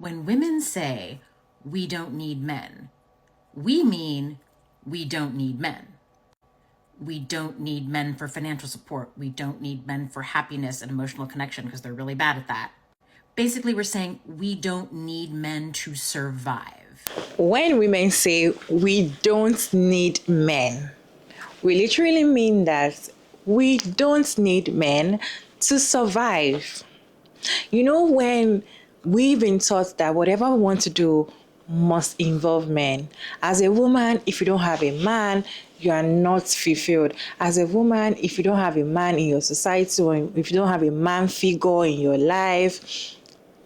When women say we don't need men, we mean we don't need men. We don't need men for financial support. We don't need men for happiness and emotional connection because they're really bad at that. Basically, we're saying we don't need men to survive. When women say we don't need men, we literally mean that we don't need men to survive. You know, when we've been taught that whatever we want to do must involve men. As a woman, if you don't have a man, you are not fulfilled. As a woman, if you don't have a man in your society or if you don't have a man figure in your life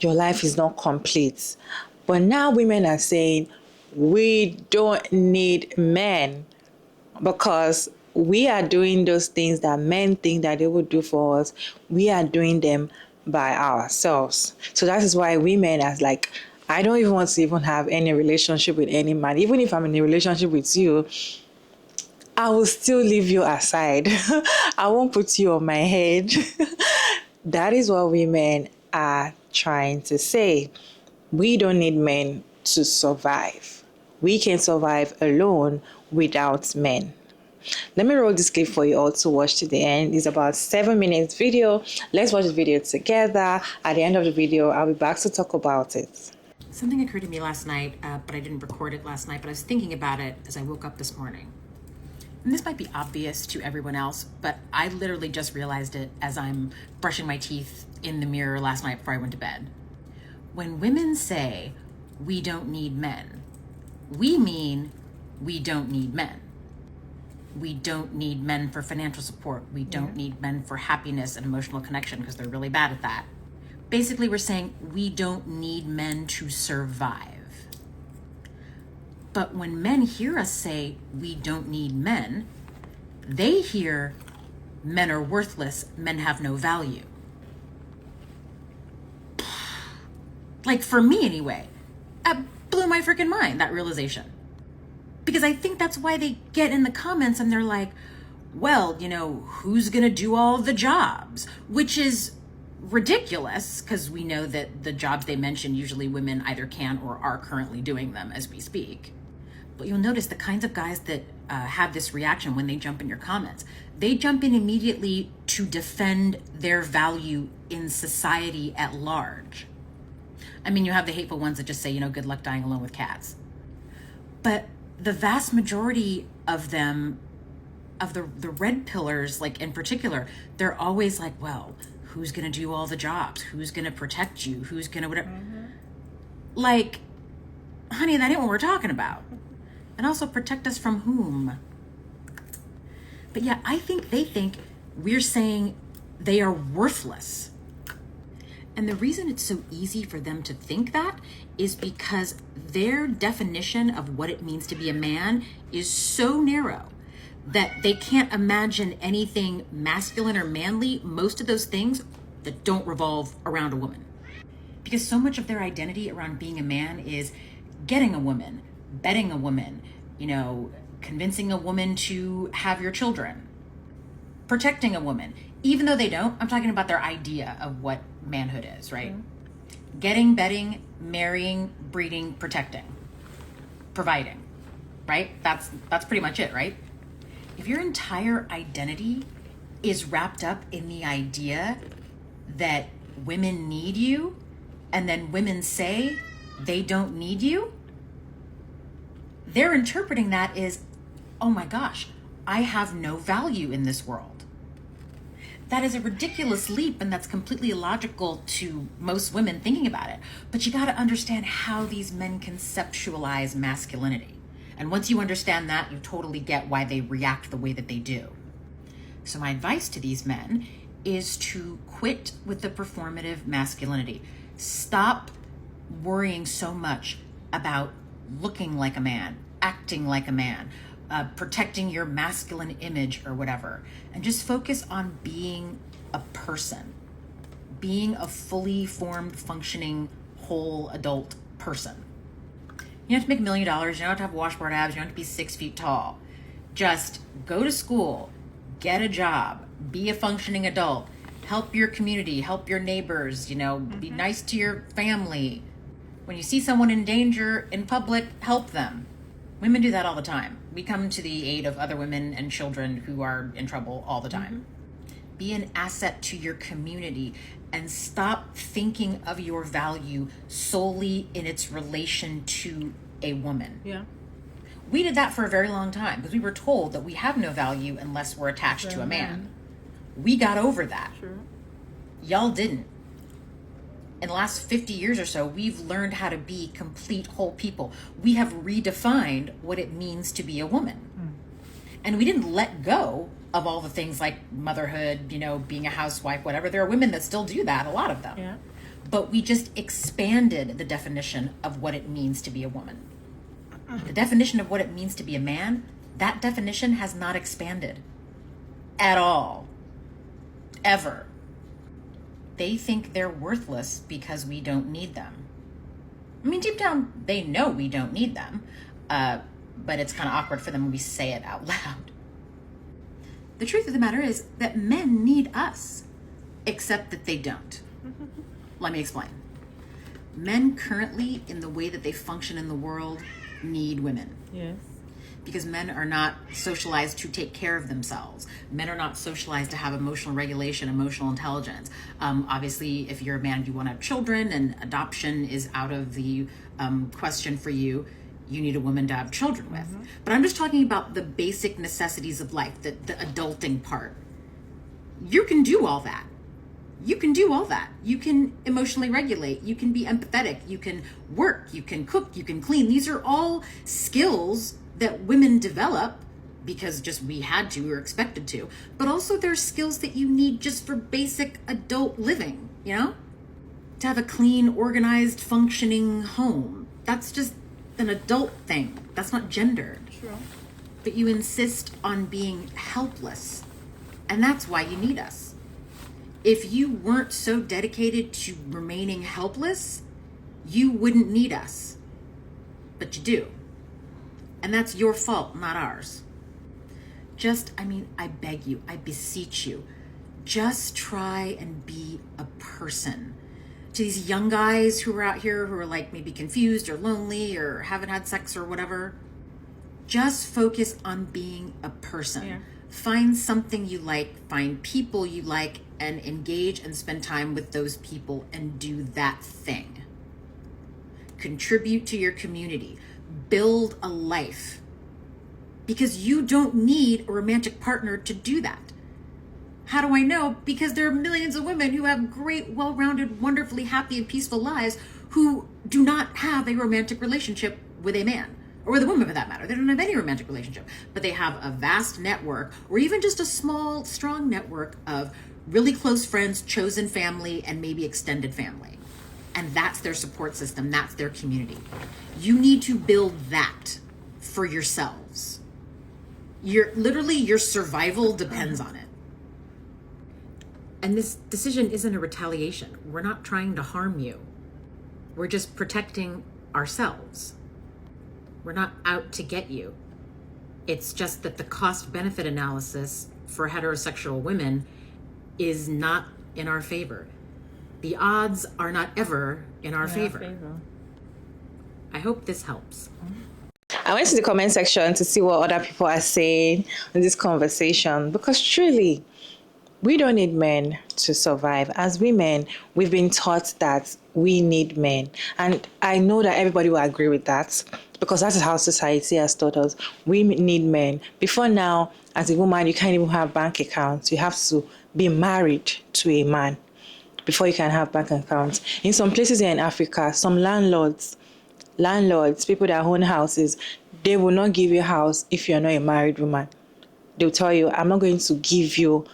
is not complete. But now women are saying we don't need men because we are doing those things that men think that they would do for us. We are doing them by ourselves. So that is why women are like, I don't even want to even have any relationship with any man. Even if I'm in a relationship with you, I will still leave you aside. I won't put you on my head. That is what women are trying to say. We don't need men to survive. We can survive alone without men. Let me roll this clip for you all to watch to the end. It's about 7 minutes video. Let's watch the video together. At the end of the video, I'll be back to talk about it. Something occurred to me last night, but I didn't record it last night, but I was thinking about it as I woke up this morning. And this might be obvious to everyone else, but I literally just realized it as I'm brushing my teeth in the mirror last night before I went to bed. When women say we don't need men, we mean we don't need men. We don't need men for financial support. We don't need men for happiness and emotional connection because they're really bad at that. Basically, we're saying we don't need men to survive. But when men hear us say we don't need men, they hear men are worthless, men have no value. Like for me anyway, that blew my freaking mind, that realization. Because I think that's why they get in the comments and they're like, well, who's gonna do all the jobs? Which is ridiculous because we know that the jobs they mention, usually women either can or are currently doing them as we speak. But you'll notice the kinds of guys that have this reaction when they jump in your comments. They jump in immediately to defend their value in society at large. I mean, you have the hateful ones that just say, good luck dying alone with cats. But the vast majority of them, of the red pillars, like in particular, they're always like, well, who's going to do all the jobs? Who's going to protect you? Who's going to whatever? Mm-hmm. Like, honey, that ain't what we're talking about. And also protect us from whom? But yeah, I think they think we're saying they are worthless. And the reason it's so easy for them to think that is because their definition of what it means to be a man is so narrow that they can't imagine anything masculine or manly, most of those things that don't revolve around a woman. Because so much of their identity around being a man is getting a woman, bedding a woman, convincing a woman to have your children, protecting a woman. Even though they don't, I'm talking about their idea of what manhood is, right? Mm-hmm. Getting, bedding, marrying, breeding, protecting, providing, right? That's pretty much it, right? If your entire identity is wrapped up in the idea that women need you, and then women say they don't need you, they're interpreting that as, oh my gosh, I have no value in this world. That is a ridiculous leap, and that's completely illogical to most women thinking about it. But you got to understand how these men conceptualize masculinity. And once you understand that, you totally get why they react the way that they do. So my advice to these men is to quit with the performative masculinity. Stop worrying so much about looking like a man, acting like a man, protecting your masculine image or whatever, and just focus on being a person, being a fully formed, functioning, whole adult person. You don't have to make $1 million. You don't have to have washboard abs. You don't have to be 6 feet tall. Just go to school, get a job, be a functioning adult, help your community, help your neighbors, be nice to your family. When you see someone in danger in public, help them. Women do that all the time. We come to the aid of other women and children who are in trouble all the time. Be an asset to your community and stop thinking of your value solely in its relation to a woman. Yeah. We did that for a very long time because we were told that we have no value unless we're attached to a man. We got over that. Sure. Y'all didn't. In the last 50 years or so, we've learned how to be complete whole people. We have redefined what it means to be a woman. And we didn't let go of all the things like motherhood, being a housewife, whatever. There are women that still do that, a lot of them. Yeah. But we just expanded the definition of what it means to be a woman. The definition of what it means to be a man, that definition has not expanded at all. Ever. They think they're worthless because we don't need them. I mean, deep down, they know we don't need them, but it's kind of awkward for them when we say it out loud. The truth of the matter is that men need us, except that they don't. Let me explain. Men currently, in the way that they function in the world, need women. Yes. Because men are not socialized to take care of themselves. Men are not socialized to have emotional regulation, emotional intelligence. Obviously, if you're a man, you want to have children, and adoption is out of the question for you. You need a woman to have children with. But I'm just talking about the basic necessities of life, the adulting part. You can do all that. You can do all that. You can emotionally regulate. You can be empathetic. You can work. You can cook. You can clean. These are all skills that women develop because just we had to, we were expected to. But also there's skills that you need just for basic adult living, To have a clean, organized, functioning home. That's just an adult thing. That's not gendered. Sure. But you insist on being helpless. And that's why you need us. If you weren't so dedicated to remaining helpless, you wouldn't need us. But you do. And that's your fault, not ours. I beg you, I beseech you, just try and be a person. To these young guys who are out here who are like maybe confused or lonely or haven't had sex or whatever, just focus on being a person. Yeah. Find something you like, find people you like, and engage and spend time with those people and do that thing. Contribute to your community. Build a life. Because you don't need a romantic partner to do that. How do I know? Because there are millions of women who have great, well-rounded, wonderfully happy and peaceful lives who do not have a romantic relationship with a man. Or with a woman for that matter. They don't have any romantic relationship. But they have a vast network, or even just a small, strong network of really close friends, chosen family, and maybe extended family. And that's their support system. That's their community. You need to build that for yourselves. Your survival depends on it. And this decision isn't a retaliation. We're not trying to harm you. We're just protecting ourselves. We're not out to get you. It's just that the cost-benefit analysis for heterosexual women is not in our favor. The odds are not ever in our favor. I hope this helps. I went to the comment section to see what other people are saying in this conversation, because truly, we don't need men to survive. As women, we've been taught that we need men. And I know that everybody will agree with that, because that is how society has taught us. We need men. Before now, as a woman, you can't even have bank accounts. You have to be married to a man before you can have bank accounts. In some places here in Africa, some landlords, people that own houses, they will not give you a house if you're not a married woman. They'll tell you, I'm not going to give you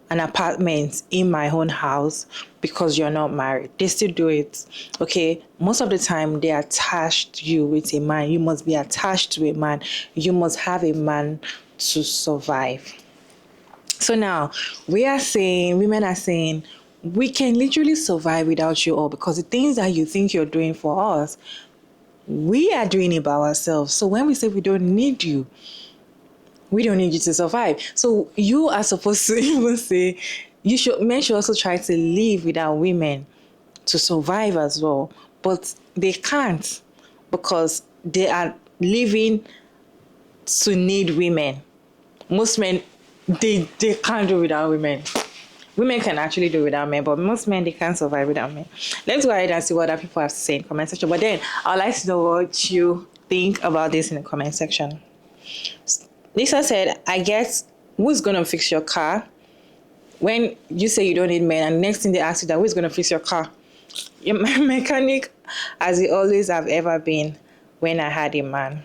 an apartment in my own house because you're not married. They still do it. Okay, most of the time they attached you with a man. You must be attached to a man. You must have a man to survive. So now women are saying, we can literally survive without you all, because the things that you think you're doing for us, we are doing it by ourselves. So when we say we don't need you to survive. So you are supposed to even say, men should also try to live without women to survive as well. But they can't, because they are living to need women. Most men, they can't do without women. Women can actually do without men, but most men, they can't survive without men. Let's go ahead and see what other people have to say in the comment section. But then I'd like to know what you think about this in the comment section. Lisa said, I guess, who's going to fix your car? When you say you don't need men, and the next thing they ask you that, who's going to fix your car? Your mechanic, as he always have ever been when I had a man.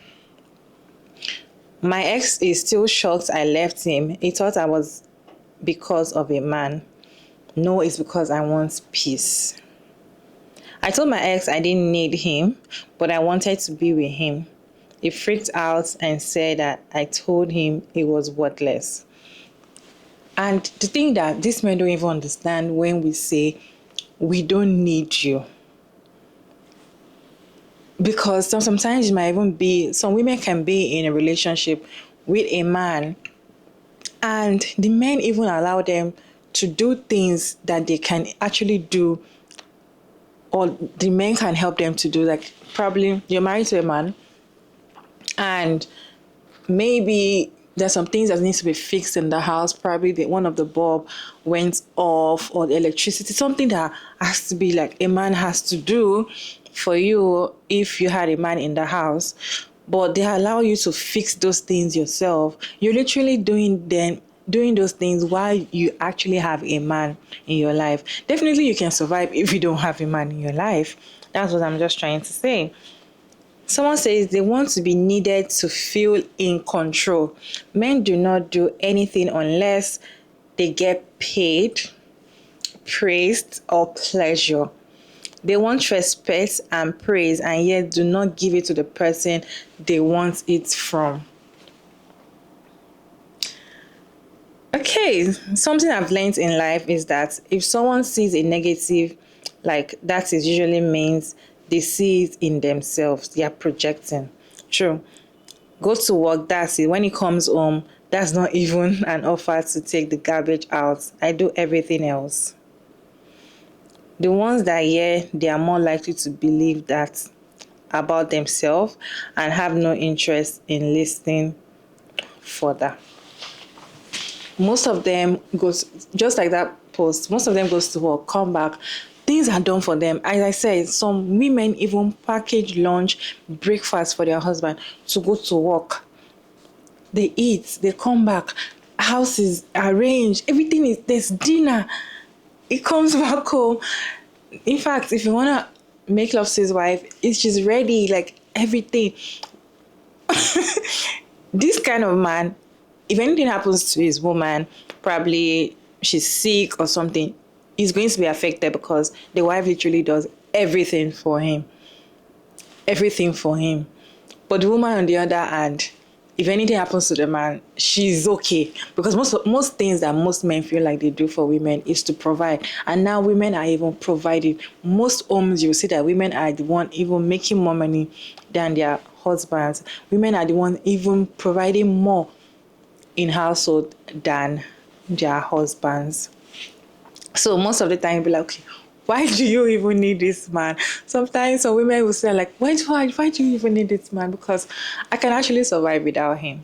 My ex is still shocked I left him. He thought I was because of a man. No, it's because I want peace. I told my ex I didn't need him, but I wanted to be with him. He freaked out and said that I told him he was worthless. And the thing that these men don't even understand when we say we don't need you. Because sometimes it might even be, some women can be in a relationship with a man, and the men even allow them to do things that they can actually do, or the men can help them to do. Like, probably you're married to a man, and maybe there's some things that needs to be fixed in the house. Probably one of the bulb went off, or the electricity, something that has to be like a man has to do for you if you had a man in the house. But they allow you to fix those things yourself. You're literally doing those things while you actually have a man in your life. Definitely you can survive if you don't have a man in your life. That's what I'm just trying to say. Someone says they want to be needed to feel in control. Men do not do anything unless they get paid, praised, or pleasure. They want respect and praise, and yet do not give it to the person they want it from. Okay, something I've learned in life is that if someone sees a negative, like that is usually means they see it in themselves. They are projecting. True. Go to work, that's it. When he comes home, that's not even an offer to take the garbage out. I do everything else. The ones that they are more likely to believe that about themselves and have no interest in listening further. Most of them goes, just like that post, most of them goes to work, come back, things are done for them. As I said, some women even package lunch, breakfast for their husband to go to work. They eat, they come back, house is arranged, everything is, there's dinner. It comes back home. In fact, if you want to make love to his wife, she's ready, like everything. This kind of man, if anything happens to his woman, probably she's sick or something, he's going to be affected because the wife literally does everything for him. Everything for him. But the woman, on the other hand, if anything happens to the man, she's okay. Because most things that most men feel like they do for women is to provide. And now women are even providing. Most homes, you'll see that women are the one even making more money than their husbands. Women are the one even providing more in household than their husbands. So most of the time, you'll be like, okay, why do you even need this man? Sometimes some women will say like, why do you even need this man? Because I can actually survive without him.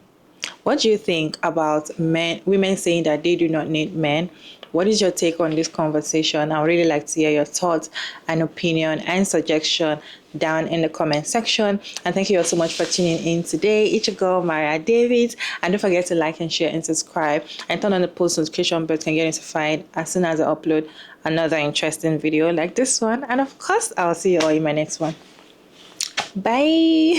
What do you think about women saying that they do not need men? What is your take on this conversation? I would really like to hear your thoughts and opinion and suggestion down in the comment section. And thank you all so much for tuning in today. It's your girl, Maria David. And don't forget to like and share and subscribe. And turn on the post notification bell to get notified as soon as I upload another interesting video like this one. And of course, I'll see you all in my next one. Bye.